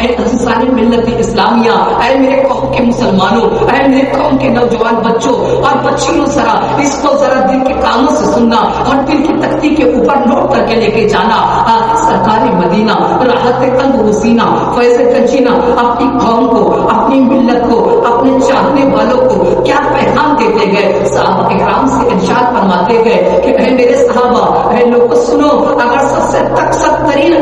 اے عزیزان ملت اسلامیہ، اے میرے قوم کے مسلمانوں، اے میرے قوم کے نوجوان بچوں اور بچیوں، ذرا اس کو ذرا دل کے کانوں سے سننا اور دل کی تختی کے اوپر نوٹ کر کے لے کے جانا۔ سرکار مدینہ راحت قلب و سینہ فیض کنچینہ اپنی قوم کو، اپنی ملت کو، اپنے چاہنے والوں کو کیا پیغام دیتے گئے؟ صحابہ اکرام سے ارشاد فرماتے گئے کہ اے میرے صحابہ، اے لوگوں سنو، اگر سب سے سخت ترین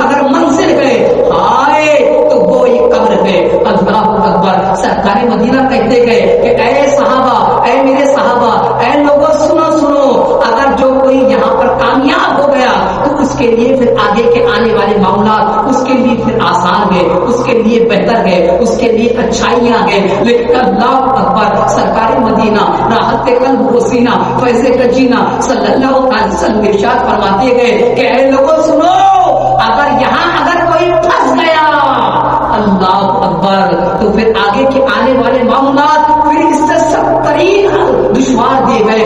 اگر منزل ہے ہائے تو وہ یہ قبر ہے۔ اللہ اکبر۔ سرکار مدینہ کہتے گئے کہ اے صحابہ، اے میرے صحابہ، اے لوگوں سنو، اگر جو کوئی یہاں پر کامیاب ہو گیا تو اس کے لیے پھر آگے کے آنے والے معاملات اس کے لیے پھر آسان ہے، اس کے لیے بہتر ہے، اس کے لیے اچھائیاں ہیں۔ لیکن اللہ اکبر، سرکار مدینہ راحت قلب و سینہ فیض کنچینہ صلی اللہ علیہ وسلم ارشاد فرماتے گئے کہ اے لوگوں سنو، اگر کوئی پھنس گیا اللہ اکبر تو پھر آگے کے آنے والے معاملات پھر اس سے سخت ترین دشوار دیے گئے۔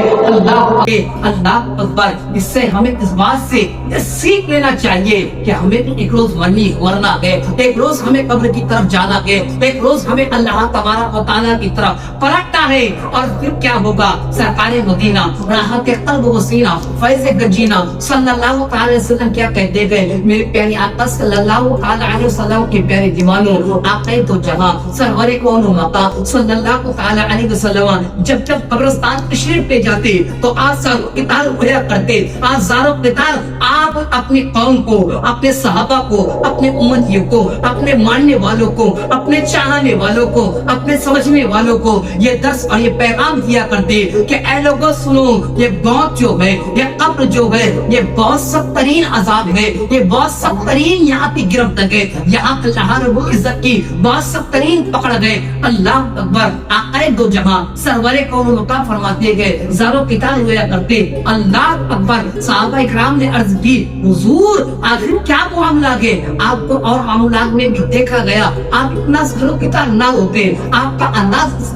اللہ اکبر۔ اس سے ہمیں اس بات سے یہ سیکھ لینا چاہیے کہ ہمیں تو ایک روز مرنا ہے، ایک روز ہمیں قبر کی طرف جانا ہے، ایک روز ہمیں اللہ تبارک و تعالیٰ کی طرف پلٹنا ہے۔ اور پھر کیا ہوگا؟ سرکار مدینہ راحت قلب و سینہ فیض گنجینہ صلی اللہ علیہ وسلم کیا کہتے گئے؟ میرے پیارے آقا صلی اللہ علیہ وسلم کے پیارے دیوانوں، آقا دو جہاں سرور کون و مقام صلی اللہ علیہ وسلم جب قبرستان تشریف لے جاتے تو آزار و قتال ہوا کرتے، آزار و قتال۔ آپ اپنی قوم کو، اپنے صحابہ کو، اپنے امتیوں کو، اپنے ماننے والوں کو، اپنے چاہنے والوں کو، اپنے سمجھنے والوں کو یہ درس اور یہ پیغام دیا کرتے کہ اے لوگوں سنو، یہ موت جو ہے، یہ قبر جو ہے، یہ بہت سخت ترین عذاب ہے، یہ بہت سخت ترین یہاں کی گرفت ہے، یہاں اللہ رب العزت کی بہت سخت ترین پکڑ ہے۔ اللہ اکبر۔ آقا دو جہاں سرور کون و مقام فرماتے گئے زارو قتال ہوا کرتے۔ اللہ اکبر۔ صحابہ اکرام نے عرض کی حضور آخر کیا معاملہ ہے؟ آپ کو اور معاملات میں بھی دیکھا گیا آپ اتنا زارو قتال نہ ہوتے، آپ کا انداز اس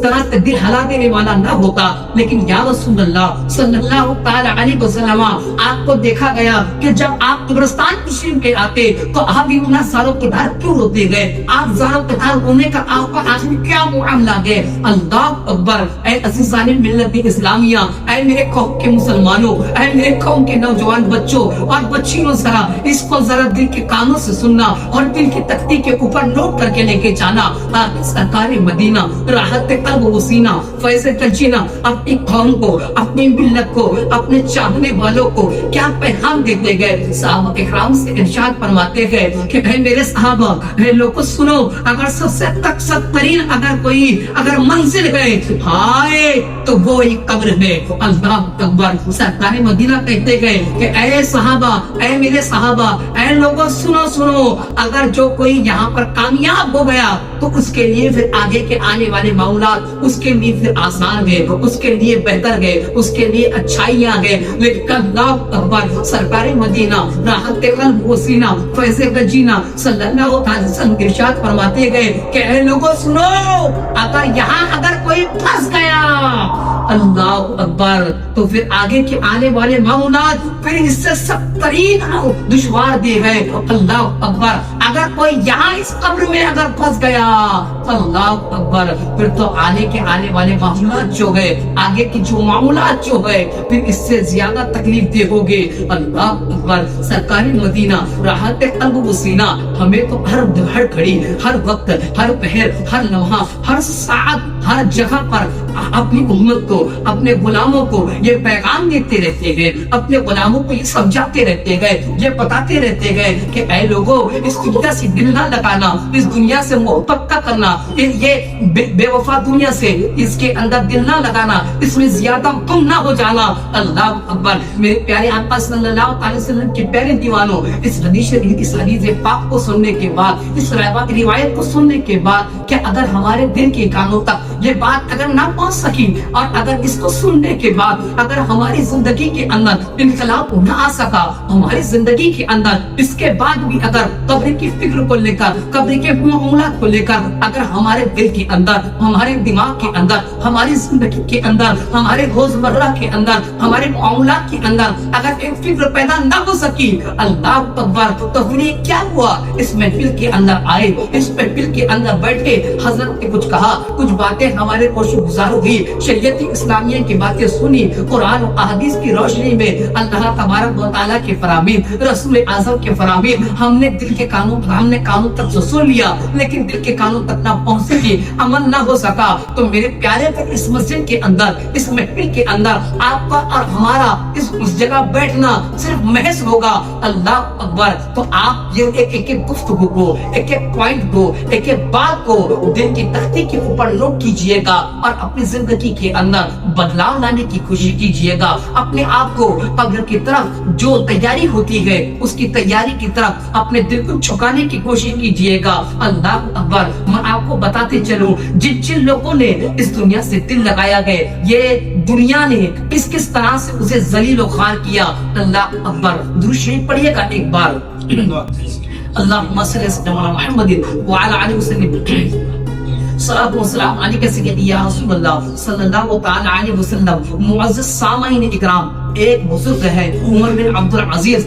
طرح سے دل ہلا دینے والا نہ ہوتا، لیکن یا رسول اللہ صلی اللہ تعالی علیہ وسلم آپ کو دیکھا گیا کہ جب آپ قبرستان تشریف کے آتے تو آپ بھی اتنا زارو قتال کیوں ہوتے گئے؟ آپ زارو قتال ہونے کا آپ کا آخر کیا معاملہ ہے؟ اللہ اکبر۔ اے عزیزان ملت اسلامیہ، اے میرے قوم کے مسلمانوں، اے میرے قوم کے نوجوان بچوں اور بچیوں، ذرا اس کو ذرا دل کے کانوں سے سننا اور دل کی تختی کے اوپر نوٹ کر کے لے کے جانا۔ سرکار مدینہ راحت قلب و سینہ فیض کنچینہ اپنی قوم کو، اپنی ملت کو، اپنے چاہنے والوں کو کیا پیغام دیتے گئے؟ صحابہ اکرام سے ارشاد فرماتے گئے کہ اے میرے صحابہ، اے لوگوں سنو، اگر سب سے سخت ترین اگر منزل ہے ہائے تو وہ ایک قبر ہے۔ اللہ اکبر۔ سرکار مدینہ کہتے گئے کہ اے صحابہ، اے میرے صحابہ، اے لوگوں سنو، اگر جو کوئی یہاں پر کامیاب ہو گیا تو اس کے لیے پھر آگے کے آنے والے معاملات اس کے لیے پھر آسان ہے، اس کے لیے بہتر ہے، اس کے لیے اچھائیاں ہیں۔ لیکن اللہ اکبر۔ سرکار مدینہ راحت قلب و سینہ فیض کنچینہ صلی اللہ علیہ وسلم ارشاد فرماتے گئے کہ اے لوگوں سنو، اگر کوئی پھنس گیا اللہ اکبر تو پھر آگے کے آنے والے معاملات پھر اس سے سخت ترین دشوار دے گئے۔ اللہ اکبر۔ اگر کوئی یہاں اس قبر میں اگر پھنس گیا اللہ اکبر پھر تو آنے والے معاملات جو ہے، آگے کی جو معاملات جو ہے پھر اس سے زیادہ تکلیف دہ ہوگی۔ اللہ اکبر۔ سرکار مدینہ راحت قلب و سینہ ہمیں تو ہر گھڑی، ہر وقت، ہر پہر، ہر لمحہ، ہر ساعت، ہر جگہ پر اپنی امت کو، اپنے غلاموں کو یہ پیغام دیتے رہتے ہیں، اپنے غلاموں کو یہ سمجھاتے رہتے گئے، یہ بتاتے رہتے گئے کہ اے لوگوں، اس دنیا سے دل نہ لگانا، اس دنیا سے محبت کا کرنا، یہ بے وفا دنیا سے اس کے اندر دل نہ لگانا، اس میں زیادہ کم نہ ہو جانا۔ اللہ اکبر۔ میرے پیارے آقا صلی اللہ علیہ وسلم کے پیارے دیوانوں، اس حدیث پاک کو سننے کے بعد، اس روایت کو سننے کے بعد کہ اگر ہمارے دل کے کانوں تک یہ بات اگر نہ پہنچ سکی اور اگر اس کو سننے کے بعد اگر ہماری زندگی کے اندر انقلاب کو نہ آ سکا ہماری زندگی کے اندر، اس کے بعد بھی اگر قبر کی فکر کو لے کر، قبر کے معاملات کو لے کر اگر ہمارے دل کے اندر، ہمارے دماغ کے اندر، ہماری زندگی کے اندر، ہمارے روزمرہ کے اندر، ہمارے معاملات کے اندر اگر ایک فکر پیدا نہ ہو سکی، اللہ اکبر، تو انہیں کیا ہوا؟ اس محفل کے اندر آئے، اس محفل کے اندر بیٹھے، حضرت نے کچھ کہا، کچھ باتیں ہمارے کوشش گزار ہوئی، شریعت اسلامیہ کی باتیں سنی، قرآن و احادیث کی روشنی میں اللہ تبارک و تعالیٰ کے فرامین، رسول اعظم کے فرامین ہم نے دل کے کانوں تک تو سن لیا، لیکن دل کے کانوں تک نہ پہنچ سکی، عمل نہ ہو سکا۔ تو میرے پیارے پر اس مسجد کے اندر، اس محفل کے اندر آپ کا اور ہمارا اس جگہ بیٹھنا صرف محض ہوگا اللہ اکبر۔ تو آپ یہ ایک گفتگو کو، ایک پوائنٹ کو، ایک بات کو دل کی تختی کے اوپر نوٹ کیجئے گا اور اپنی زندگی کے اندر بدلاؤ لانے کی کوشش کیجئے گا۔ اپنے آپ کو قبر کی طرف جو تیاری ہوتی ہے، اس کی تیاری کی طرف اپنے دل کو جھکانے کی کوشش کیجئے گا اللہ اکبر۔ میں آپ کو بتاتے چلوں، جن لوگوں نے اس دنیا سے دل لگایا ہے، یہ دنیا نے کس طرح سے اسے ذلیل و خوار کیا اللہ اکبر۔ درود شریف پڑھیے گا ایک بار، اللہم صلی علی محمد وعلی آلہ وسلم، صلاۃ و سلام علیک سیدی یا رسول اللہ صلی اللہ تعالی علیہ وسلم۔ معزز سامعین اکرام، ایک بزرگ ہے عمر بن عبد العزیز،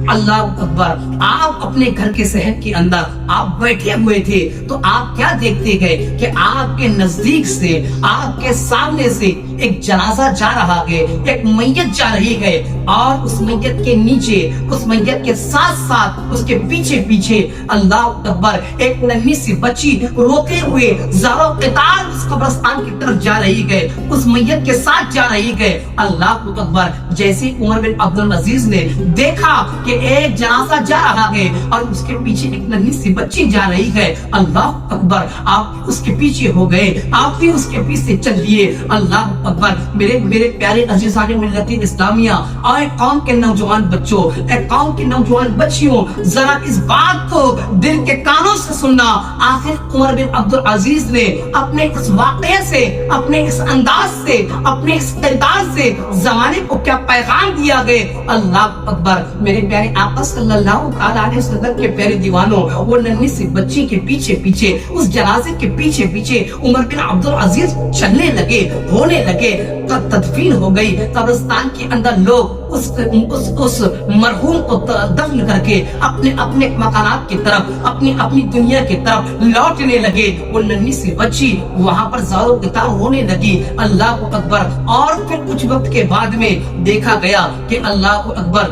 اللہ اکبر۔ آپ اپنے گھر کے صحن کے اندر آپ بیٹھے ہوئے تھے تو آپ کیا دیکھتے گئے کہ آپ کے نزدیک سے، آپ کے سامنے سے ایک جنازہ جا رہا ہے، ایک میت جا رہی ہے، اور اس میت کے نیچے، اس میت کے ساتھ ساتھ، اس کے پیچھے پیچھے اللہ اکبر ایک ننھی سی بچی روتے ہوئے زاروں قطار اس قبرستان کی طرف جا رہی ہے، اس میت کے ساتھ جا رہی ہے اللہ اکبر۔ جیسے عمر بن عبد العزیز نے دیکھا کہ ایک جنازہ جا رہا ہے اور اس کے پیچھے ایک ننھی سی بچی جا رہی ہے اللہ اکبر، آپ اس کے پیچھے ہو گئے، آپ بھی اس کے پیچھے چل دیے اللہ اکبر۔ میرے پیارے عزیزان ملت اسلامیہ اور قوم کے نوجوان بچوں، قوم کے نوجوان بچیوں، ذرا اس بات کو دل کے کانوں سے سننا۔ آخر عمر بن عبد العزیز نے اپنے اس واقعے سے، اپنے اس انداز سے، اپنے اس کردار سے زمانے کو کیا پیغام دیا گئے اللہ اکبر۔ میرے پیارے آقا صلی اللہ علیہ وسلم کے پیارے دیوانوں، وہ ننھی سی بچی کے پیچھے پیچھے، اس جنازے کے پیچھے پیچھے عمر بن عبد العزیز چلنے لگے، ہونے لگے، تدفین ہو گئی قبرستان کے اندر۔ لوگ اس مرحوم کو دفن کر کے اپنے اپنے مکانات کی طرف، اپنی دنیا کی طرف لوٹنے لگے۔ وہ ننھی سی بچی وہاں پر زاروں قطار ہونے لگی اللہ اکبر۔ اور پھر کچھ وقت کے بعد میں دیکھا گیا کہ اللہ اکبر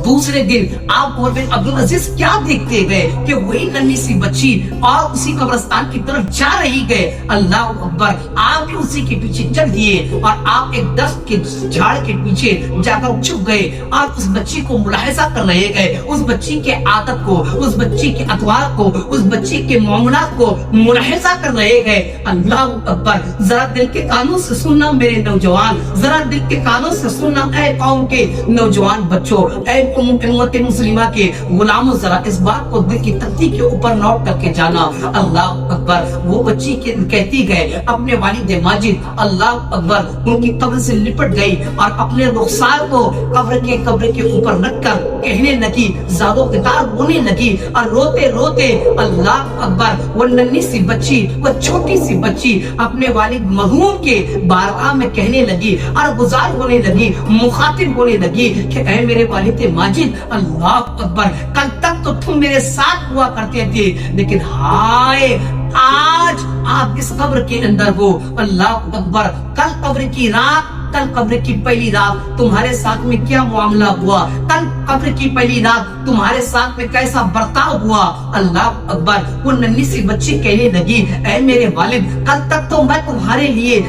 دوسرے دن آپ عمر بن عبد العزیز کیا دیکھتے گئے کہ وہی ننھی سی بچی اور اسی قبرستان کی طرف جا رہی گئے اللہ اکبر۔ آپ بھی اسی کے پیچھے چل دیے اور آپ ایک درخت کے جھاڑ کے پیچھے جا کر چھپ گئے اور اس بچی کو ملاحظہ کر رہے گئے، اس بچی کے عادت کو، اس بچی کے اطوار کو، اس بچی کے معاملات کو ملاحظہ کر رہے گئے اللہ اکبر۔ ذرا دل کے کانوں سے سننا میرے نوجوان، ذرا دل کے کانوں سے سننا اے قوم کے نوجوان بچوں، اے امت مسلمہ کے غلاموں، ذرا اس بات کو دل کی تختی کے اوپر نوٹ کر کے جانا اللہ اکبر۔ وہ بچی کہتی گئے اپنے والد ماجد اللہ اکبر، ان کی قبر سے لپٹ گئی اور اپنے رخسار کو قبر کے اوپر رکھ کر کہنے لگی، زاد و قطار ہونے لگی اور روتے روتے اللہ اکبر وہ ننھی سی بچی، وہ چھوٹی سی بچی اپنے والد مرحوم کے بارگاہ میں کہنے لگی اور گزار ہونے لگی، مخاطب ہونے لگی کہ اے میرے والد ماجد اللہ اکبر، کل تک تو تم میرے ساتھ ہوا کرتے تھے، لیکن ہائے آج آپ اس قبر کے اندر ہو اللہ اکبر۔ کل قبر کی رات، کل قبر کی پہلی رات تمہارے ساتھ میں کیا معاملہ ہوا، کل قبر کی پہلی رات تمہارے ساتھ میں کیسا برتاؤ ہوا اللہ اکبر۔ وہ ننھی سی بچی کہنے لگی اے میرے والد، کل تک تو میں تمہارے لیے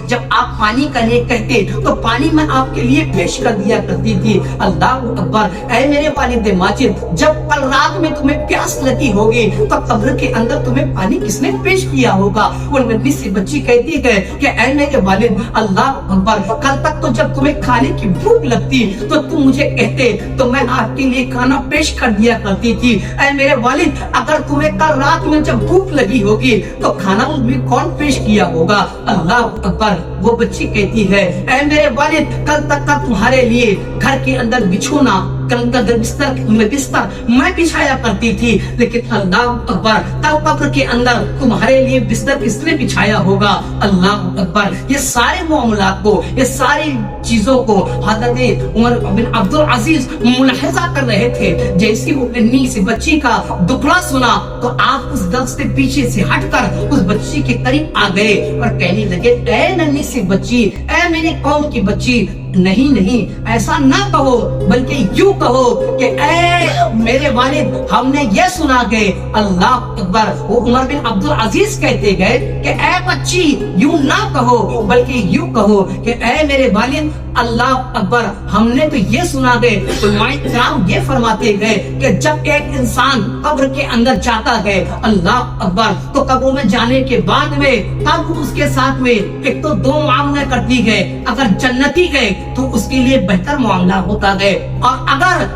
جب آپ پانی کا لیے کہتے تو پانی میں آپ کے لیے پیش کر دیا کرتی تھی اللہ اکبر۔ اے میرے والد ماجد، جب کل رات میں تمہیں پیاس لگی ہوگی تو قبر کے اندر تمہیں پانی کس نے پیش کیا ہوگا؟ وہ ننھی سی بچی کہتی ہے کہ اے میرے والد اللہ اکبر، کل تک تو جب تمہیں کھانے کی بھوک لگتی تو تم مجھے کہتے تو میں آپ کے لیے کھانا پیش کر دیا کرتی تھی۔ اے میرے والد، اگر تمہیں کل رات میں جب بھوک لگی ہوگی تو کھانا بھی کون پیش کیا किया होगा। अल्लाह अकबर। वो बच्ची कहती है, ऐ मेरे वालिद, कल तक का तुम्हारे लिए घर के अंदर बिछोना, बिस्तर मैं बिछाया करती थी, लेकिन अल्लाह अकबर कल कब्र के अंदर तुम्हारे लिए बिस्तर किसने बिछाया होगा। अल्लाह अकबर। ये सारे मामलात को, ये सारी चीजों को हज़रत उमर बिन अब्दुल अजीज मुलाहिजा कर रहे थे। जैसे वो नन्ही सी बच्ची का दुखड़ा सुना तो आप उस दर्द से पीछे से हटकर उस बच्ची के करीब आ गए और कहने लगे, ऐ नन्ही सी बच्ची, ऐ मेरे कौम की बच्ची, नहीं नहीं ऐसा ना कहो, बल्कि यूं कहो कि ऐ मेरे वालिद, हमने ये सुना कि अल्लाह अकबर। वो उमर बिन अब्दुल अजीज कहते गए कि ऐ बच्ची, यूं ना कहो बल्कि यूं कहो कि ऐ मेरे वालिद, अल्लाह अकबर, हमने तो ये सुना गए, उलमाए किराम ये फरमाते गए कि जब एक इंसान कब्र के अंदर जाता है, अल्लाह अकबर, तो कब्र में जाने के बाद में तब उसके साथ में एक तो दो मामले करती है। अगर जन्नती गए तो उसके लिए बेहतर मामला होता है, और अगर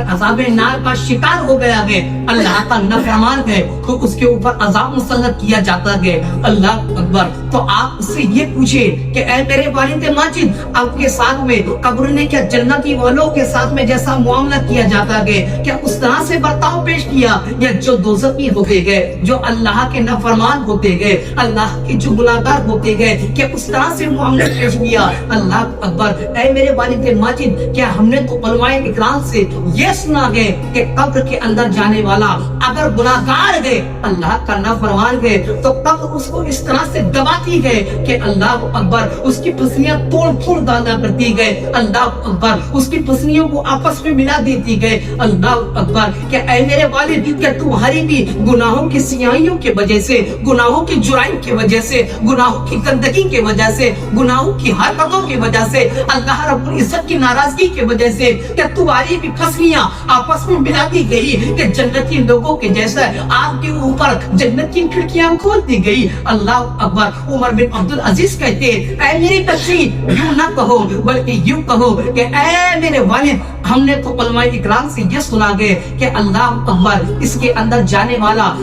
अज़ाबे नार का शिकार हो गया है, अल्लाह का नाफरमान है, तो उसके ऊपर अज़ाब मुसल्लत किया जाता है। अल्लाह अकबर। तो आप उससे ये पूछे कि ऐ मेरे वालिद माजिद, आपके साथ में कब्र ने क्या जन्नती वालों के साथ में जैसा मामला किया जाता है, क्या उस तरह से बर्ताव पेश किया, या जो दोज़खी होते गए, जो अल्लाह के नाफरमान होते गए, अल्लाह के जो गुनाहगार होते गए, क्या उस तरह से मामला पेश किया। अल्लाह अकबर। ऐ मेरे वालिद माजिद, क्या हमने तो उलमाए इकराम से ये सुना है कि कब्र के अंदर जाने वाला अगर गुनाहगार है, अल्लाह का नाफरमान है, तो कब्र उसको इस तरह से दबाती है कि अल्लाह अकबर, उसकी पसलियां तोड़ फोड़ डाला करती है। अल्लाह अकबर। उसकी पसलियों को आपस में मिला देती है। अल्लाह अकबर। क्या ऐ मेरे वालिद, क्या तुम्हारी भी गुनाहों की सियाहियों की वजह से, गुनाहों की जुराइम की वजह से, गुनाहों की गंदगी की वजह से, गुनाहों की हरकतों की वजह से, अल्लाह रब्बुल इज्जत की नाराजगी की वजह से, क्या तुम्हारी भी फसलियां आपस में मिला दी गई कि जन्नती लोगों के जैसा आपके ऊपर जन्नत की खिड़कियां खोल दी गई। अल्लाह अकबर। उमर बिन अब्दुल अजीज कहते, ऐ मेरी बच्ची, यूं ना कहो बल्कि यूं कहो कि ऐ मेरे वालिद, हमने तो उलमाए इकराम से ये सुना है कि अल्लाह अकबर, इसके अंदर जाने वाला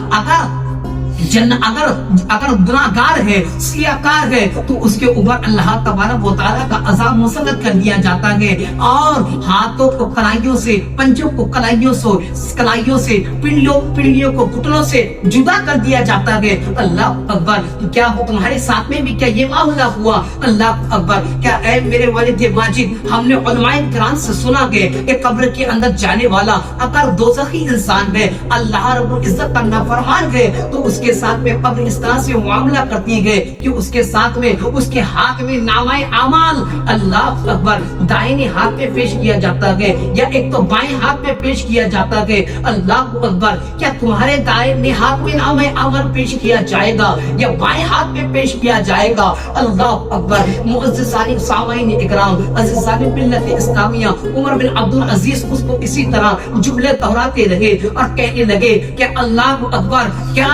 अगर गुनाहगार है, सियाकार है, तो उसके ऊपर अल्लाह तबारक व तआला का अज़ाब मुसल्लत कर दिया जाता है, और हाथों को कलाइयों से, पंजों को कलाइयों से, पिंडियों को घुटनों से जुदा कर दिया जाता है। अल्लाह अकबर। क्या हो तुम्हारे साथ में भी क्या ये मामला हुआ। अल्लाह अकबर। क्या ऐ मेरे वालिद माजिद, हमने उलमाए किराम से सुना है कि कब्र के अंदर जाने वाला अगर दोज़खी इंसान है, अल्लाह रब्बुल इज्जत का नाफरमान है, तो उसके साथ में कब्र इस तरह से मामला करती है कि उसके साथ में उसके हाथ में नामाए अमाल, अल्लाह अकबर, दाहिने हाथ में पेश किया जाता है, या एक तो बाएं हाथ में पेश किया जाता है। अल्लाह अकबर। क्या तुम्हारे दाहिने हाथ में नामाए अमाल पेश किया जाएगा, या बाएं हाथ में पेश किया जाएगा। अल्लाह अकबर। मुअज़्ज़िज़ानी सामाईन इकराम, अज़ीज़ानी मिल्लत इस्लामिया, उमर बिन अब्दुल अजीज उसको इसी तरह जुमले दोहराते रहे और कहने लगे कि अल्लाह अकबर, क्या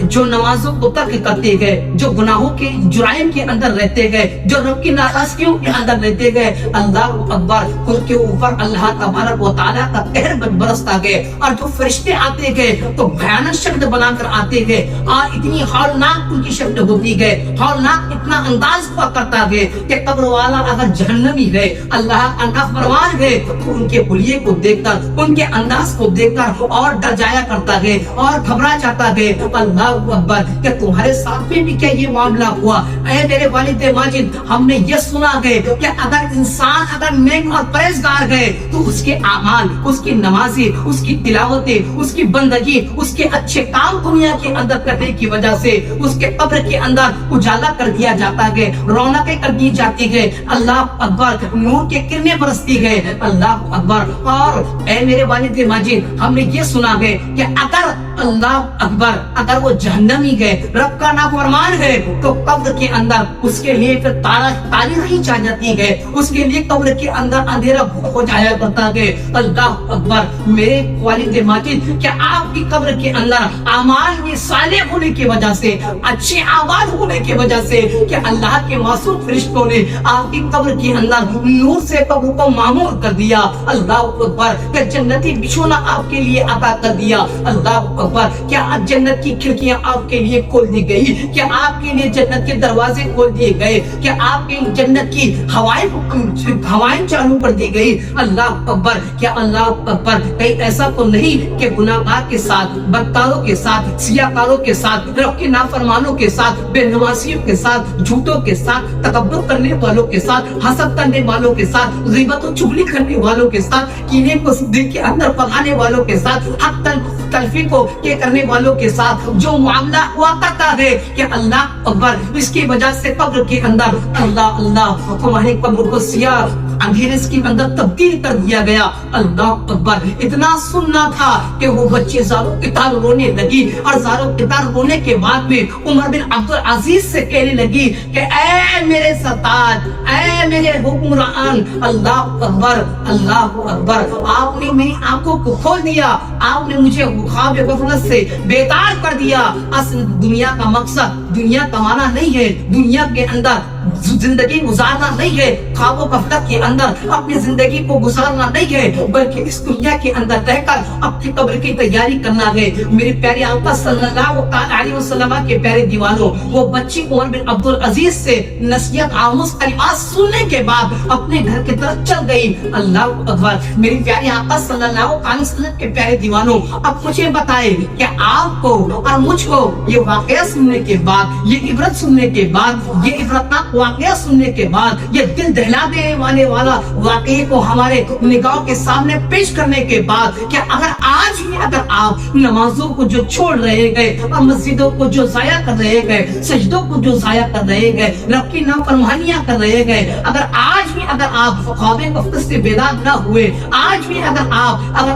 जो नमाजों को तर्क करते गए, जो गुनाहों के जुराइम के अंदर रहते गए, जो रब की नाराजगियों के अंदर रहते गए, अल्लाह अकबर, उनके ऊपर अल्लाह तबारक व तआला का कहर बरसता गए, और जो फरिश्ते आते गए तो भयानक शब्द बनाकर आते गए, और इतनी हौलनाक उनकी शब्द होती गए, हौलनाक इतना अंदाज हुआ करता गए कि कब्र वाला अगर जहन्नमी है, अल्लाह का नाफरमान है, तो उनके हुलिये को देखकर, उनके अंदाज को देखकर और डर जाया करता है और घबरा जाता है। अल्लाह अकबर। क्या तुम्हारे साथ में भी क्या ये मामला हुआ। ऐ मेरे वालिद माजिद, हमने ये सुना है कि अगर इंसान अगर नेक और परहेजगार है तो उसके आमाल, उसकी नमाज़ें, उसकी तिलावतें, उसकी बंदगी, उसके अच्छे काम दुनिया के अंदर करने की वजह से उसके कब्र के अंदर उजाला कर दिया जाता है, रौनकें कर दी जाती है। अल्लाह अकबर। नूर के किरणें बरसती है। अल्लाह अकबर। और ऐ मेरे वालिद माजिद, हमने ये सुना है कि अगर अल्लाह अकबर, अगर वो जहन्नमी है, रब का नाफरमान है, तो कब्र के अंदर उसके लिए फिर तारीख ही चाह जाती है, उसके लिए कब्र के अंदर अंधेरा हो जाया करता है। अल्लाह अकबर। मेरे वालिद माजिद, क्या आपकी कब्र के अंदर आमाल में सालेह होने की वजह से, अच्छे आबाद होने की वजह से, क्या अल्लाह के मासूम फरिश्तों ने आपकी कब्र के अंदर नूर से कब्र को मामूर कर दिया। अल्लाह अकबर। क्या जन्नती बिछोना आपके लिए अता कर दिया। अल्लाह अकबर। क्या जन्नत की खिड़की کھڑکیاں آپ کے لیے کھول دی گئی, کیا آپ کے لیے جنت کے دروازے کھول دیے گئے, کیا آپ کے جنت کی ہوائیں چالو کر دی گئی. اللہ اکبر, کیا اللہ اکبر, کہیں ایسا تو نہیں کہ گناہگار کے ساتھ, بدکاروں کے ساتھ, سیاکاروں کے ساتھ, رب کے نافرمانوں کے ساتھ, بے نمازیوں کے ساتھ, جھوٹوں کے ساتھ, تکبر کرنے والوں کے ساتھ, حسد کرنے والوں کے ساتھ, غیبت و چغلی کرنے والوں کے ساتھ, کینے کو دل کے اندر پکانے والوں کے ساتھ, حق تلفی کو یہ کرنے والوں کے ساتھ جو معاملہ ہوا کرتا ہے کہ اللہ اکبر, اس کی وجہ سے قبر کے اندر اللہ تمہارے قبر کو سیاہ اندھیرے کے اندر تبدیل کر دیا گیا. اللہ اکبر, اتنا سننا تھا کہ وہ بچے زاروں کی طرح رونے لگی, اور زاروں کی طرح رونے کے بعد میں عمر بن عبدالعزیز سے کہنے لگی کہ اے میرے سرتاج, اے میرے حکمران, اللہ اکبر, اللہ اکبر, آپ نے میری آنکھوں کو کھول دیا, آپ نے مجھے خواب غفلت سے بیدار کر دیا. اصل دنیا کا مقصد دنیا کمانا نہیں ہے, دنیا کے اندر زندگی گزارنا نہیں ہے, خواب و غفلت کے اندر اپنی زندگی کو گزارنا نہیں ہے, بلکہ اس دنیا کے اندر رہ کر اپنی قبر کی تیاری کرنا ہے. میرے پیارے آقا صلی اللہ علیہ وسلم کے پیارے دیوانوں, وہ بچی عمر بن عبدالعزیز سے نصیحت آموز کلمات سننے کے بعد اپنے گھر کی طرف چل گئی. اللہ اکبر, میری پیارے آقا صلی اللہ علیہ وسلم کے پیارے دیوانوں, اب مجھے بتائے کہ آپ کو اور مجھ کو یہ واقعہ سننے کے بعد, یہ عبرت سننے کے بعد, یہ عبرتناک واقعہ سننے کے بعد, یہ دل دہلا دینے والا واقعے کو ہمارے نگاہوں کے سامنے پیش کرنے کے بعد, کہ اگر آج بھی اگر آپ نمازوں کو جو چھوڑ رہے گئے, اور مسجدوں کو جو ضائع کر رہے گئے, سجدوں کو جو ضائع کر رہے گئے, رب کی نافرمانیاں کر رہے گئے, اگر آج بھی اگر آپ خواب غفلت سے بیدار نہ ہوئے, آج بھی اگر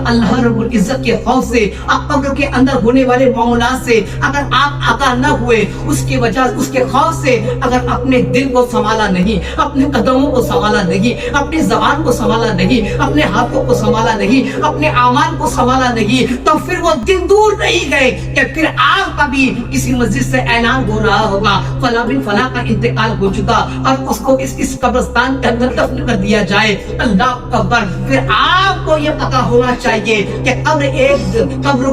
اللہ رب العزت کے خوف سے, قبر کے اندر ہونے والے معاملات سے اگر آپ آگاہ نہ ہوئے, اس کی وجہ اس کے خوف سے اگر اپنے دل کو سنبھالا نہیں, اپنے قدموں کو سنبھالا نہیں, اپنی زبان کو سنبھالا نہیں, اپنے ہاتھوں کو سنبھالا نہیں, اپنے اعمال کو سنبھالا نہیں, تو پھر وہ دن دور نہیں گئے کہ پھر آپ کا بھی کسی مسجد سے اعلان ہو رہا ہوگا فلاں بن فلاں کا انتقال ہو چکا, اور اس کو اس قبرستان کے اندر دفن کر دیا جائے. اللہ اکبر, پھر آپ کو یہ پتا ہونا چاہیے کہ قبر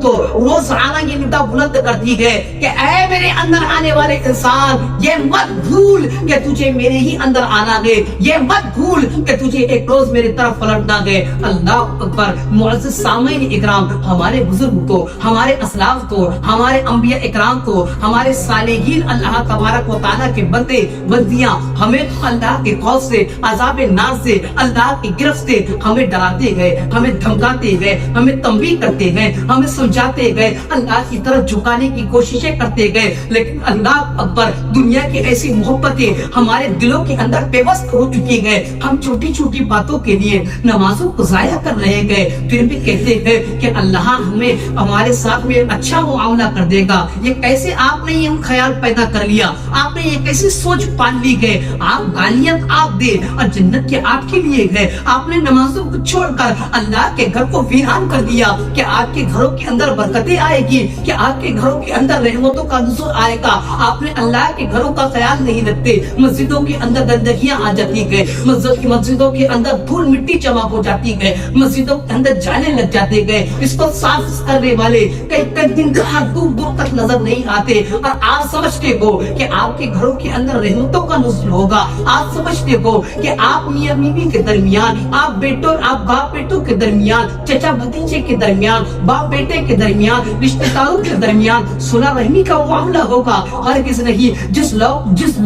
کو روزانہ یہ ندا بلند کر دی گئے کہ اے میرے اندر آنے والے انسان, یہ مت بھول کہ تجھے میرے ہی اندر آنا گئے, یہ مت بھول کہ تجھے ایک روز میری طرف پلٹنا گئے. اللہ اکبر. معزز سامعین اکرام, ہمارے بزرگ کو, ہمارے اسلاف کو, ہمارے انبیاء اکرام کو, ہمارے صالحین اللہ تبارک و تعالیٰ کے بندے بندیاں ہمیں اللہ کے خوف سے, عذاب نار سے, اللہ کی گرفت سے ہمیں ڈراتے گئے, ہمیں دھمکاتے گئے, ہمیں تنبیہ کرتے گئے, ہمیں سمجھاتے گئے, اللہ کی طرف جھکانے کی کوششیں کرتے گئے. لیکن اللہ اکبر, دنیا کی ایسی محبتیں ہمارے دلوں کے اندر پیوست ہو چکی گئے, ہم چھوٹی چھوٹی باتوں کے لیے نمازوں کو ضائع کر رہے گئے, پھر بھی کہتے ہیں کہ اللہ ہمیں ہمارے ساتھ میں اچھا معاملہ کر دے گا. یہ کیسے آپ نے یہ خیال پیدا کر لیا, آپ نے یہ کیسی سوچ پال لی گئے, آپ گالیاں آپ دے اور جنت کے آپ کے لیے گئے, آپ نے نمازوں کو چھوڑ کر اللہ کے گھر کو ویران کر دیا کہ آپ کے گھروں کے اندر برکتیں آئے گی, کہ آپ کے گھروں کے اندر رحمتوں کا نزول آئے گا. آپ نے اللہ کے گھروں کا خیال نہیں رکھتے, مسجدوں کے اندر گندگیاں آ جاتی گئے, مسجدوں کے اندر دھول مٹی جمع ہو جاتی گئے, مسجدوں کے اندر جانے لگ جاتے گئے, اس کو صاف کرنے والے کئی دن دور دور تک نظر نہیں آتے, اور آپ سمجھتے ہو کہ آپ کے گھروں کے اندر رحمتوں کا نزول ہوگا, آپ سمجھتے ہو کہ آپ میاں بیوی کے درمیان, آپ باپ بیٹوں کے درمیان, چچا بھتیجے کے درمیان, باپ بیٹے کے درمیان, رشتہ داروں کے درمیان صلح رحمی کا معاملہ ہوگا. ہرگز نہیں.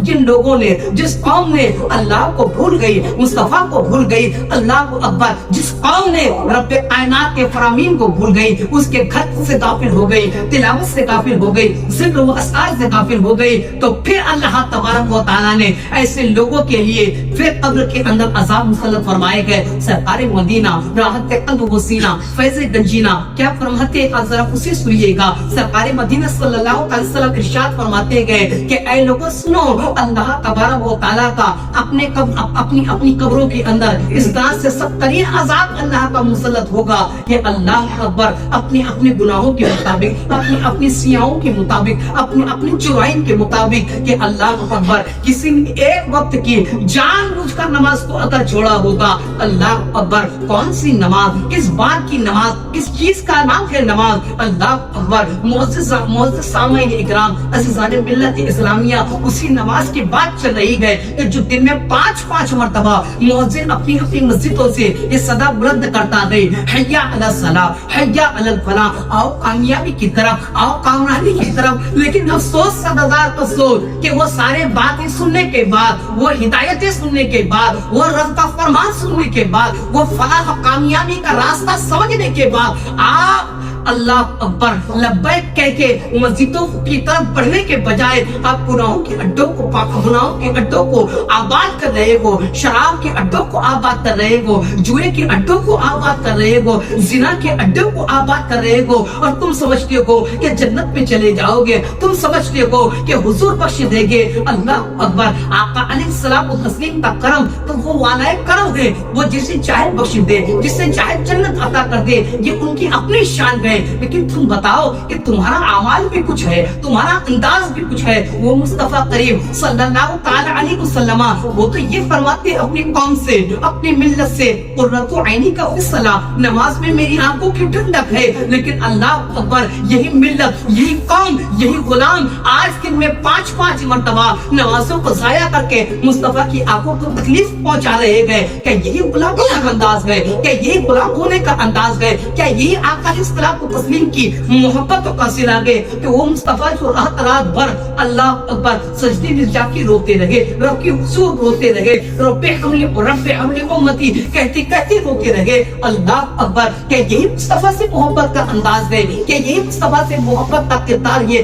جن لوگوں نے, جس قوم نے اللہ کو بھول گئی, مصطفیٰ کو بھول گئی, اللہ اکبر, جس قوم نے رب کائنات کے فرامین کو بھول گئی, اس کے گھر سے غافل ہو گئی, تلاوت سے غافل ہو گئی, ذکر و اذکار سے غافل ہو گئی, تو پھر اللہ تبارک و تعالیٰ نے ایسے لوگوں کے لیے پھر قبر کے اندر عذاب مسلط فرمائے گئے. سرکار مدینہ راحت قلب و سینہ فیض گنجینہ کیا فرماتے ہیں, ذرا اسے سنیے گا. سرکار مدینہ صلی اللہ علیہ وسلم ارشاد فرماتے گئے کہ اے لوگوں سنو, اللہ تبارک و تعالیٰ کا اپنی قبروں کے اندر اس طرح سے سخت ترین عذاب اللہ کا مسلط ہوگا کہ اللہ اکبر اپنے گناہوں کے مطابق, اپنی سیاحوں کے مطابق, اپنے جرائم کے مطابق, کہ اللہ اکبر کسی ایک وقت کی جان जानबूझ कर नमाज को अगर छोड़ा होगा, अल्लाह अकबर, कौन सी नमाज, किस बात की नमाज, किस चीज का नाम है नमाज, अल्लाह अकबर। मुअज़्ज़िज़ सामईन इकराम, अज़ीज़ान मिल्लत इस्लामिया, उसी नमाज की बात चल रही है कि जो दिन में 5-5 मरतबा मुअज़्ज़िन अपनी अपनी मस्जिदों से ये सदा बुलंद करता गए, हय्या अला सलाह, हय्या अल फलाह, आओ कामयाबी की तरफ, आओ कामयाबी की तरफ। लेकिन अफसोस, सदादार अफसोस कि वो सारे बातें सुनने के बाद, वो हिदायतें सुनने के बाद, वो रब का फरमान सुनने के बाद, वो फलाह कामयाबी का रास्ता समझने के बाद आप अल्लाह अकबर लब्बैक कह के मस्जिदों की तरफ बढ़ने के बजाय आप गुनाहों के अड्डों को, गुनाहों के अड्डों को आबाद कर रहे हो, शराब के अड्डों को आबाद कर रहे हो, जुए के अड्डों को आबाद कर रहे हो, जिना के अड्डों को आबाद कर रहे हो, और तुम समझते हो कि जन्नत में चले जाओगे, तुम समझते हो कि हुजूर बख्श देंगे। अल्लाह अकबर, आका अलैहिस्सलाम व तस्लीम का करम तो वो वाला करम है, वो जिसे चाहे बख्श दे, जिसे चाहे जन्नत अता कर दे, ये उनकी अपनी शान है। लेकिन तुम बताओ कि तुम्हारा अमाल भी कुछ है, तुम्हारा अंदाज भी कुछ है। वो मुस्तफा करीम सल्लल्लाहु ताला अलैहि वसल्लम वो तो ये फरमाते अपनी कौम से, अपनी मिल्लत से, कुर्रतु ऐनी का फिस्सला, नमाज में मेरी आंखों की ठंडक है। लेकिन अल्लाह अकबर, यही मिल्लत, यही कौम, यही गुलाम आज दिन में 5-5 मरतबा नमाजों को जाया करके मुस्तफा की आंखों को तकलीफ पहुंचा रहे हैं। क्या यही गुलाम का अंदाज है? क्या यही गुलाम होने का अंदाज है? क्या यही आका इस्लाम को तस्लीम की मोहब्बतों का सिला गए कि वो मुस्तफा जो रात भर अल्लाह अकबर सजदे में जाके रोते रहे, रब की हुजूर रोते रहे, रब्बे हमली उम्मती कहते कहते रोते रहे। अल्लाह अकबर, क्या यही मुस्तफा से मोहब्बत का अंदाज है? क्या यही मुस्तफा से मोहब्बत का किरदार ये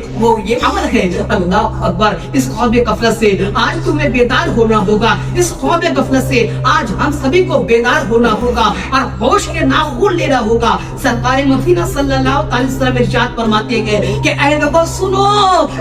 अमल है? अल्लाह अकबर, इस ख्वाब गफलत से आज तुम्हें बेदार होना होगा, इस ख्वाब गफलत से आज हम सभी को बेदार होना होगा और होश के नाखून लेना होगा। सरकार मदीना सल्लल्लाहु अलैहि वसल्लम इरशाद फरमाते हैं कि ऐ लोगों सुनो,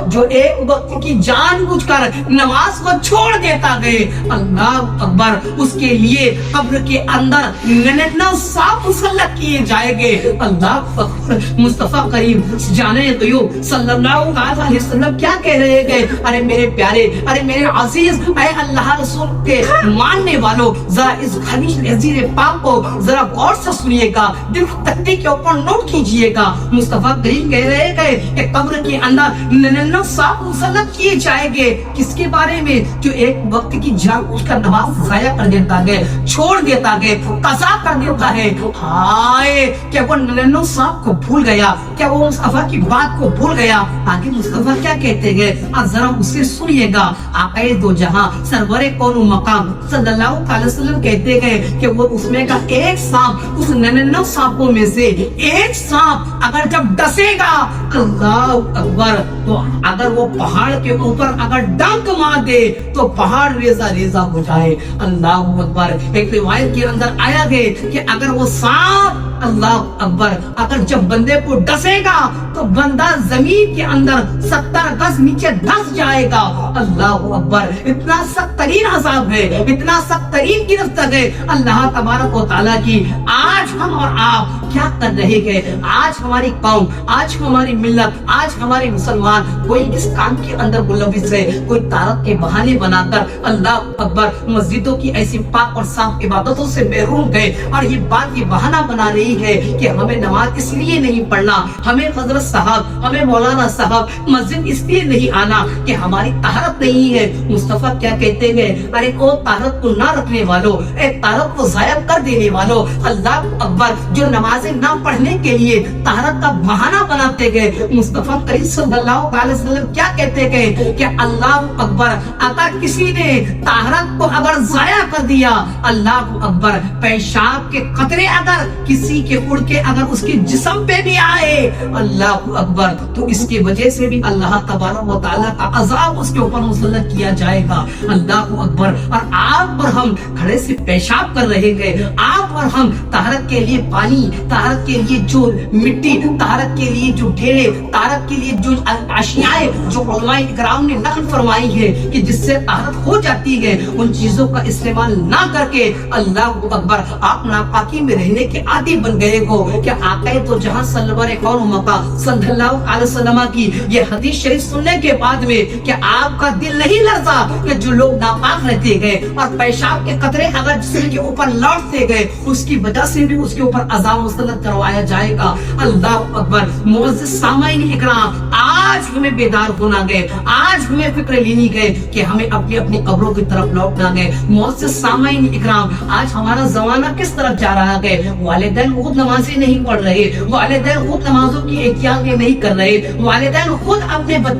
जो एक वक्त की जानबूझकर नमाज को छोड़ देता है, अल्लाह अकबर, उसके लिए कब्र के अंदर 99 सांप मुसल्लत किए जाएंगे। अल्लाह अकबर, मुस्तफा करीम जाने गयूब सल्लल्लाहु अलैहि वसल्लम क्या कह रहे हैं? अरे मेरे प्यारे, अरे मेरे अजीज, ऐ अल्लाह रसूल के मानने वालों, जरा इस खलील पाक को जरा गौर से सुनिएगा, दिल तख्ती के ऊपर नोट कीजिएगा। मुस्तफा करीम कह रहे हैं कि कब्र के अंदर 99 सांप मुसल्लत किए जाएंगे। किसके बारे में? जो एक वक्त की जानबूझकर नमाज जाया कर देता है, छोड़ देता है, कज़ा कर देता है। हाय, क्या वो 99 सांप को भूल गया? क्या वो मुस्तफा की बात को भूल गया? आगे मुस्तफा क्या कहते हैं, आप जरा उससे सुनिएगा। आक़ाए दो जहां सरवरे कौनो मकाम सल्लल्लाहु अलैहि वसल्लम कहते हैं कि वो उसमें का एक सांप, उस 99 सांपों में से एक सांप अगर जब डसेगा, अल्लाह अकबर, तो अगर वो पहाड़ के ऊपर अगर डंक मार दे तो पहाड़ रेजा रेजा हो जाए। अल्लाह अकबर, एक रिवायत के अंदर आया है कि अगर वो सांप, अल्लाह अकबर, अगर जब बंदे को डसेगा तो बंदा जमीन के अंदर 70 गज नीचे धंस जाएगा। अल्लाह अकबर, इतना सख्त तरीन अज़ाब है, इतना सख्त तरीन गिरफ्त है अल्लाह तबारक व तआला की। आज हम और आप क्या कर रहे हैं? आज हमारी कौम, आज हमारी मिल्लत, आज हमारे मुसलमान कोई इस काम के अंदर मुलविस है, कोई तारक के बहाने बनाकर अल्लाह अकबर मस्जिदों की ऐसी पाक और साफ इबादतों से महरूम गए और ये बात ये बहाना बना रही है कि हमें नमाज इसलिए नहीं पढ़ना, हमें हजरत साहब, हमें मौलाना साहब मस्जिद इसलिए नहीं आना कि हमारी तारत नहीं है। मुस्तफा क्या कहते हैं? अरे ओ तारत को ना रखने वालों, ए तारत को जाया कर देने वालों, अल्लाह अकबर, जो नमाजें ना पढ़ने के लिए तारत का बहाना बनाते गए। मुस्तफा करीम सल्लल्लाहु अलैहि वसल्लम क्या कहते हैं कि अल्लाह अकबर, अगर किसी ने तारत को अगर जाया कर दिया, अल्लाह अकबर, पेशाब के कतरे अगर किसी के उड़ के अगर उसके जिस्म पे भी आए, अल्लाह अकबर, तो इसकी वजह से भी अल्लाह तबारक व तआला का अज़ाब उसके ऊपर मुसल्लत किया जाएगा। अल्लाह अकबर, और आप और हम खड़े से पेशाब कर रहे हैं, आप और हम तारत के लिए पानी, तारत के लिए जो मिट्टी, तारत के लिए जो ढेले, तारत के लिए जो अशियाए जो उलमाए इकराम ने नकल फरमाई है कि जिससे तारत हो जाती है, उन चीजों का इस्तेमाल ना करके अल्लाह अकबर आप नापाकी में रहने के आदी बन गए हो कि आक़ाए तो जहां सल्लल्लाहु अलैहि वसल्लम की ये हदीस शरीफ सुनने के बाद में कि आपका दिल नहीं लरजा कि जो लोग नापाक रहते गए और पेशाब के कतरे अगर जिस्म के ऊपर लौटते गए उसकी वजह से भी उसके ऊपर अज़ाब मुसल्लत करवाया जाएगा। अल्लाह अकबर। मुअज़्ज़िज़ सामाईन इकराम, आज हमें बेदार होना गए, आज हमें फिक्र लेनी गए कि हमें अपनी अपनी कब्रों की तरफ लौटना गए। मुअज़्ज़िज़ सामाईन इकराम, आज हमारा जमाना किस तरफ जा रहा है? वालिदैन खुद नमाज़ें नहीं पढ़ रहे, वालिदैन खुद नमाजों की एहतियात नहीं कर रहे, वालिदैन खुद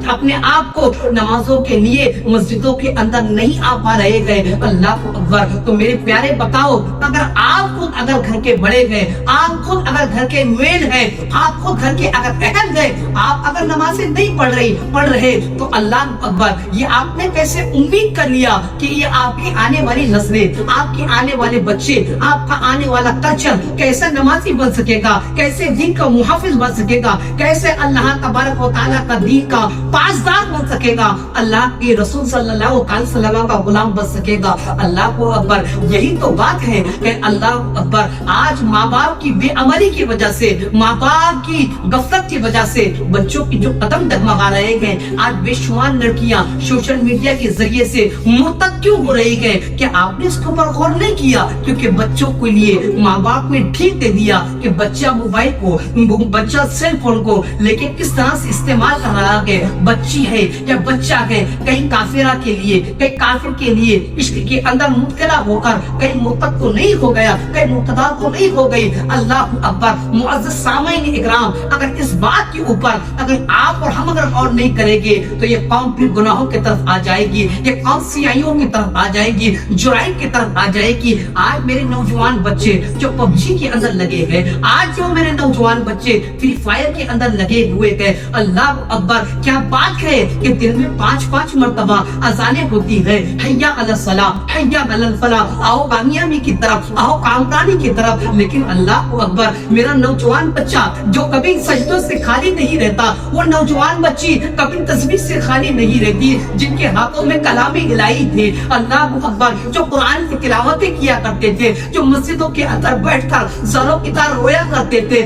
अपने आप को नमाजों के लिए मस्जिदों के अंदर नहीं आ पा रहे गए। अल्लाह अकबर। तो मेरे प्यारे बताओ, अगर आप खुद अगर घर के बड़े गए, आप खुद अगर घर के मेन है, आप खुद घर के अगर अहल गए, आप अगर नमाजें नहीं पढ़ रहे तो अल्लाह अकबर, ये आपने कैसे उम्मीद कर लिया कि ये आपकी आने वाली नस्लें, आपके आने वाले बच्चे, आपका आने वाला कल्चर कैसे नमाजी बन सकेगा, कैसे दीन का मुहाफिज बन सकेगा, कैसे अल्लाह तबारक व तआला का दीन का पासदार बन सकेगा, अल्लाह के रसूल सल्लल्लाहु अलैहि वसल्लम का गुलाम बन सकेगा। अल्लाह को अकबर। यही तो बात है कि अल्लाह अकबर, आज माँ बाप की बेअमली की वजह से, माँ बाप की गफलत की वजह से बच्चों की जो कदम डगमगा रहे हैं, आज बेशुमार लड़कियां सोशल मीडिया के जरिए से मुर्तद क्यों हो रही है कि आपने इसके ऊपर गौर नहीं किया? क्योंकि बच्चों के लिए माँ बाप ने ठीक दे दिया कि बच्चा मोबाइल को, बच्चा सेल फोन को लेके किस तरह से इस्तेमाल कर रहा है। बच्ची है या बच्चा है, कहीं काफिरा के लिए, कहीं काफिर के लिए इश्क के अंदर मुब्तला होकर कहीं मुर्तद तो नहीं हो गया, कहीं मुर्तदा तो नहीं हो गई। अल्लाह अकबर। मुअज़्ज़िज़ सामाईन इकराम, अगर इस बात के ऊपर अगर आप और हम अगर गौर नहीं करेंगे तो ये कौम फिर गुनाहों की तरफ आ जाएगी, ये कौम सियाहियों की तरफ आ जाएगी, जुराइम की तरफ आ जाएगी। आज मेरे नौजवान बच्चे जो पबजी के अंदर लगे हैं, आज जो मेरे नौजवान बच्चे फ्री फायर के अंदर लगे हुए हैं, अल्लाह अकबर, क्या बात है कि दिन में 5-5 मरतबा अजानें होती है, हैया अला सलाह, हैया अला फलाह, आओ कामयाबी की तरफ, आओ कामरानी की तरफ। लेकिन अल्लाह अकबर, मेरा नौजवान बच्चा जो कभी सजदों से खाली नहीं रहता, वो नौजवान बच्ची कभी तस्बीह से खाली नहीं रहती, जिनके हाथों में कलामी इलाही थे, अल्लाह अकबर, जो कुरान की तिलावतें किया करते थे, जो मस्जिदों के अंदर बैठकर ज़रों की तरह रोया करते थे,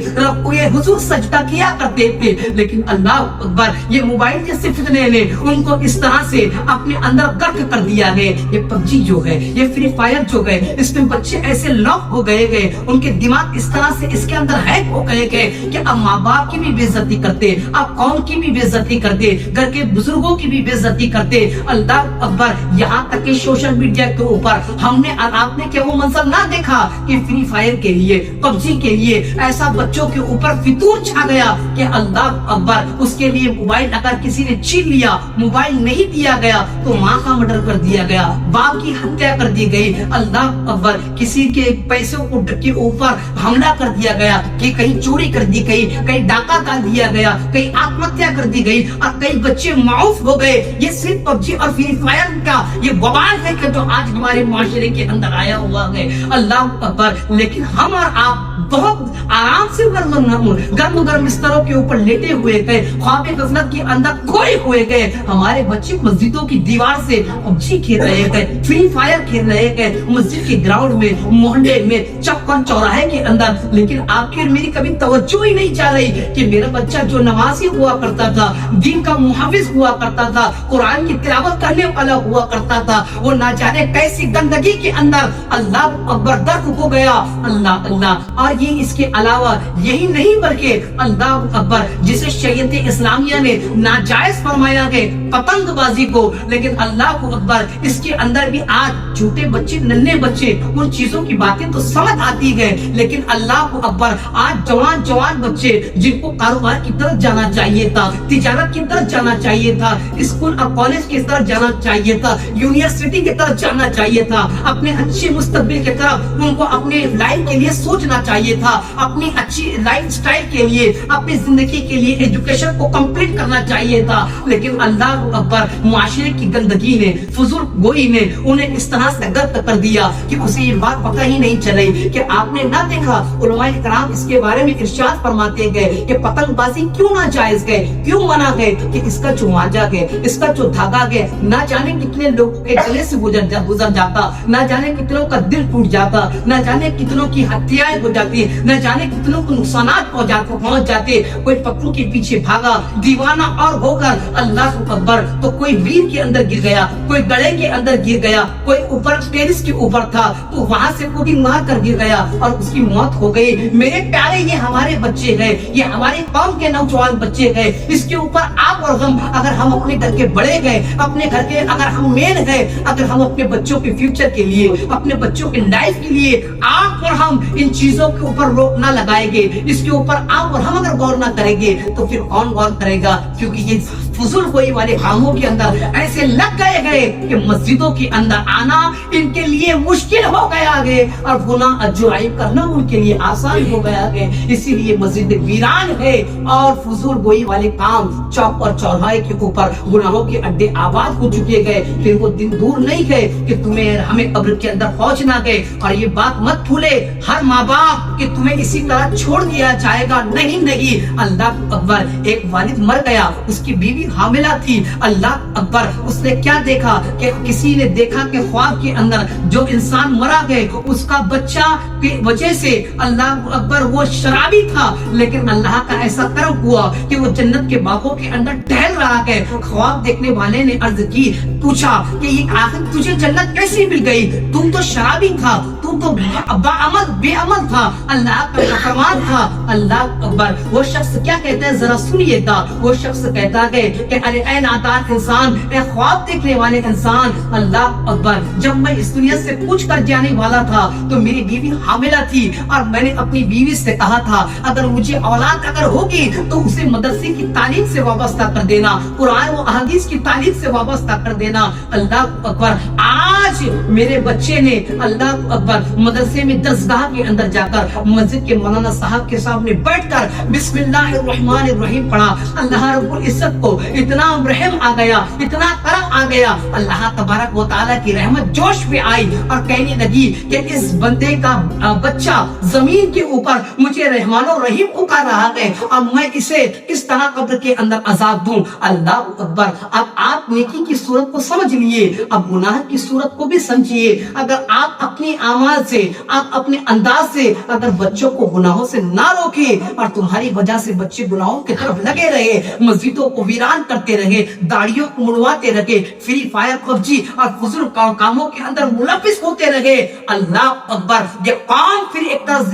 ये हुजूर सजदा किया करते थे। लेकिन अल्लाह अकबर, ये मोबाइल के फितने ने उनको इस तरह से अपने अंदर गर्क कर दिया है। ये पबजी जो है, ये फ्री फायर जो है, इसमें बच्चे ऐसे लॉक हो गए, उनके दिमाग इस तरह से इसके अंदर हैक हो गए कि अब माँ बाप की भी बेइज्जती करते, अब कौम की भी बेइज्जती करते, घर के बुजुर्गों की भी बेइज्जती करते। अल्लाह अकबर, यहाँ तक कि सोशल मीडिया के ऊपर हमने आपने क्या वो मंजर ना देखा कि फ्री फायर के लिए, पबजी के लिए ऐसा बच्चों के ऊपर फितूर छा गया कि अल्लाह अकबर, उसके लिए मोबाइल अगर किसी ने छीन लिया, मोबाइल नहीं दिया गया तो माँ का मर्डर कर दिया गया, बाप की हत्या कर दी गई। अल्लाह अकबर, किसी के पैसों को के ऊपर हमला कर दिया गया, कि कहीं चोरी कर दी गई, कहीं डाका डाल दिया गया, कहीं आत्महत्या कर दी गई और कई बच्चे माऊफ हो गए। ये सिर्फ पबजी और फ्री फायर का ये बवाल है कि जो आज हमारे माशरे के अंदर आया हुआ है। अल्लाह अकबर। लेकिन हम और आप बहुत आराम से गर्म गर्म बिस्तरों के ऊपर लेटे हुए गए, ख्वाब गफलत के अंदर खोए हुए गए। हमारे बच्चे मस्जिदों की दीवार से पबजी खेल रहे गए, फ्री फायर खेल रहे गए, मस्जिद के ग्राउंड में, मोहल्ले में, चौक चौराहे के अंदर। लेकिन आपकी मेरी कभी तवज्जो ही नहीं जा रही कि मेरा बच्चा जो नमाजी हुआ करता था, दीन का मुहाफिज हुआ करता था, कुरान की तिलावत करने वाला हुआ करता था, वो ना जाने कैसी गंदगी के अंदर अल्लाह अकबर दर्द हो गया। अल्लाह अल्लाह। और ये इसके अलावा यही नहीं बल्कि अल्लाह अकबर, जिसे शरीयत इस्लामिया ने नाजायज फरमाया है पतंगबाजी को, लेकिन अल्लाह अकबर, इसके अंदर भी आज छोटे बच्चे, नन्हे बच्चे, उन चीजों की बातें तो समझ आती है, लेकिन अल्लाह अकबर, आज जवान बच्चे जिनको कारोबार की तरफ जाना चाहिए था, तिजारत की तरफ जाना चाहिए था, स्कूल और कॉलेज की तरफ जाना चाहिए था, यूनिवर्सिटी की तरफ जाना चाहिए था, अपने अच्छे मुस्तकबिल की तरफ उनको अपने लाइफ के लिए सोचना चाहिए था, अपनी अच्छी लाइफ स्टाइल के लिए, अपनी जिंदगी के लिए एजुकेशन को कंप्लीट करना चाहिए था। लेकिन अल्लाह अकबर, मुआशरे की गंदगी ने, फजूल गोई ने उन्हें इस तरह से गर्क कर दिया कि उसे ये बात पता ही नहीं चली कि आपने ना देखा। उलमाए किराम इसके बारे में इरशाद फरमाते गए कि पतंगबाजी क्यों ना जायज गए, क्यों मना गए, कि इसका जो मांझा गए, इसका जो धागा गए, ना जाने कितने लोगों के गले से गुजर जाता, ना जाने कितनों का दिल टूट जाता, ना जाने कितनों की हत्याएं हो जाती, जाती, न जाने कितनों को नुकसानात पहुंच जाते। कोई पत्थरों के पीछे भागा दीवाना और होकर, अल्लाह अकबर, तो कोई वीर के अंदर गिर गया, कोई गड़े के अंदर गिर गया, कोई ऊपर टेरिस के ऊपर था तो वहां से वो भी मार कर गिर गया और उसकी मौत हो गई। मेरे प्यारे, ये हमारे बच्चे हैं, ये हमारे कौम के नौजवान बच्चे हैं। इसके ऊपर आप और हम, अगर हम अपने घर के बड़े गए, अपने घर के अगर हम मेन गए, अगर हम अपने बच्चों के फ्यूचर के लिए, अपने बच्चों के लाइफ के लिए आप और हम इन चीजों के ऊपर रोक ना लगाएंगे, इसके ऊपर आप और हम अगर गौर ना करेंगे तो फिर कौन गौर करेगा? क्योंकि ये फुजुल गोई वाले कामों के अंदर ऐसे लग गए कि मस्जिदों के अंदर आना इनके लिए मुश्किल हो गया है और गुनाह अजवाइब करना उनके लिए आसान हो गया है। इसीलिए मस्जिद वीरान है और फुजुल गोई वाले काम चौक और चौराहे के ऊपर गुनाहों के अड्डे आबाद हो चुके गए। फिर वो दिन दूर नहीं गए कि तुम्हें हमें कब्र के अंदर पहुंचना गए। और ये बात मत भूले हर माँ बाप कि तुम्हें इसी तरह छोड़ दिया जाएगा, नहीं नहीं। अल्लाह अकबर, एक वालिद मर गया, उसकी बीवी हामिला थी, अल्लाह अकबर, उसने क्या देखा कि किसी ने देखा कि ख्वाब के अंदर जो इंसान मरा गए उसका बच्चा की वजह से, अल्लाह अकबर, वो शराबी था, लेकिन अल्लाह का ऐसा कर्म हुआ कि वो जन्नत के बागों के अंदर टहल रहा है। ख्वाब देखने वाले ने अर्ज की, पूछा कि ये आखिर तुझे जन्नत कैसी मिल गई? तुम तो शराबी था, तुम तो बेअमल था, अल्लाह का फरमान था। अल्लाह अकबर, वो शख्स क्या कहता है जरा सुनिएगा। वो शख्स कहता है कि अरे ऐ नादान इंसान, ऐ ख्वाब देखने वाले इंसान, अल्लाह अकबर, जब मैं इस दुनिया से पूछ कर जाने वाला था तो मेरी बीवी हामिला थी और मैंने अपनी बीवी से कहा था अगर मुझे औलाद अगर होगी तो उसे मदरसे की तालीम से वाबस्ता कर देना, कुरान व अहदीस की तालीम से वाबस्ता कर देना। अल्लाह अकबर, आज मेरे बच्चे ने, अल्लाह अकबर, मदरसे में दरसगाह के अंदर जाकर मस्जिद के मौलाना साहब के सामने बैठकर बिस्मिल्लाहिर्रहमानिर्रहीम पढ़ा। अल्लाह रब्बुल इज्जत को इतना रहम आ गया, इतना करम आ गया, अल्लाह तबारक व तआला की रहमत जोश में आई और कहने लगी कि इस बंदे का बच्चा जमीन के ऊपर मुझे रहमानो रहीम पुकार रहा है, अब मैं इसे किस तरह कब्र के अंदर अजाब दूं। अल्लाह अकबर, अब आप नेकी की सूरत को समझ लिए, अब गुनाह की सूरत को भी समझिए। अगर आप अपनी आवाज से, आप अपने अंदाज से अगर बच्चों को गुनाहों से ना रोके और तुम्हारी वजह से बच्चे गुनाहों की तरफ लगे रहे, मस्जिदों को वीरान करते रहे, दाढ़ियों को मुड़वाते रहे, फ्री फायर पबजी और फुजुल कामों के अंदर मुलविस होते रहे, अल्लाह अकबर, ये कौम फिर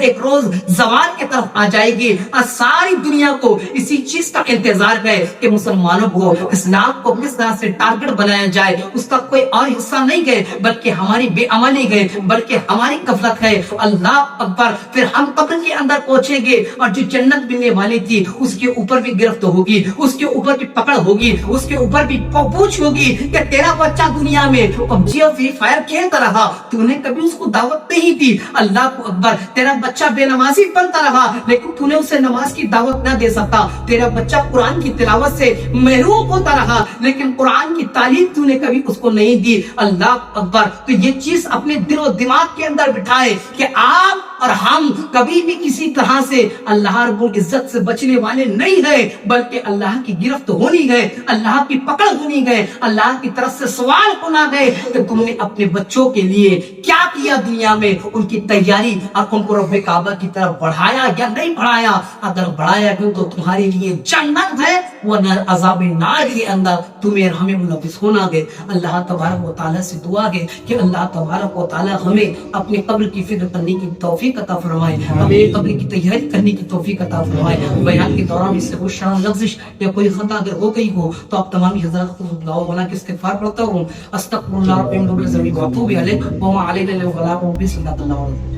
एक रोज जवाल की तरफ आ जाएगी और सारी दुनिया को इसी चीज का इंतजार है कि मुसलमानों को इस्लाम को किस तरह से टारगेट बनाया जाए। उसका कोई और हिस्सा नहीं है बल्कि हमारी बेअमली है, बल्कि हमारी गफलत है। अल्लाह अकबर, फिर हम कब्र के अंदर पहुंचेंगे और जो जन्नत मिलने वाली थी उसके ऊपर भी गिरफ्त होगी, उसके ऊपर भी पकड़ होगी, उसके ऊपर भी पूछ होगी कि तेरा बच्चा दुनिया में पबजी और फ्री फायर खेलता रहा, तूने कभी उसको दावत नहीं दी। अल्लाह अकबर, तेरा बच्चा बेनमाजी बनता रहा लेकिन तूने उसे नमाज की दावत न दे सकता। तेरा बच्चा कुरान की तिलावत से महरूम होता रहा लेकिन कुरान की तालीम तूने कभी उसको नहीं दी। अल्लाह अकबर, तो ये चीज अपने दिल और दिमाग के अंदर बिठाए कि आप और हम कभी भी किसी तरह से अल्लाह रब्बुल इज्जत से बचने वाले नहीं है, बल्कि अल्लाह की गिरफ्त होनी है, अल्लाह की पकड़ होनी है, अल्लाह की तरफ से सवाल होना है कि तुमने अपने बच्चों के लिए क्या किया दुनिया में, उनकी तैयारी और उनको रब्बे काबा की तरफ बढ़ाया या नहीं बढ़ाया। अगर बढ़ाया क्यों तो तुम्हारे लिए जन्नत है, वरना अज़ाब नार के अंदर तुम्हें हमें मुलविस होना है। अल्लाह तबारक व तआला से दुआ है कि अल्लाह तबारक व तआला हमें अपने कब्र की फिक्र करने की तौफीक अता फरमाए, हमें कब्र की तैयारी करने की तौफीक अता फरमाए। बयान के दौरान इससे कोई शर्म लफ्ज़िश या कोई खता अगर हो गई हो तो आप तमाम हज़रात को दुआ वला के इस्तिग़फ़ार पढ़ता हूं। अस्तग़फिरुल्लाह रब्बिल ज़मीन व अतूबु इलैह व मा अलैना इल्ला अल बलाग व बिस्मिल्लाह।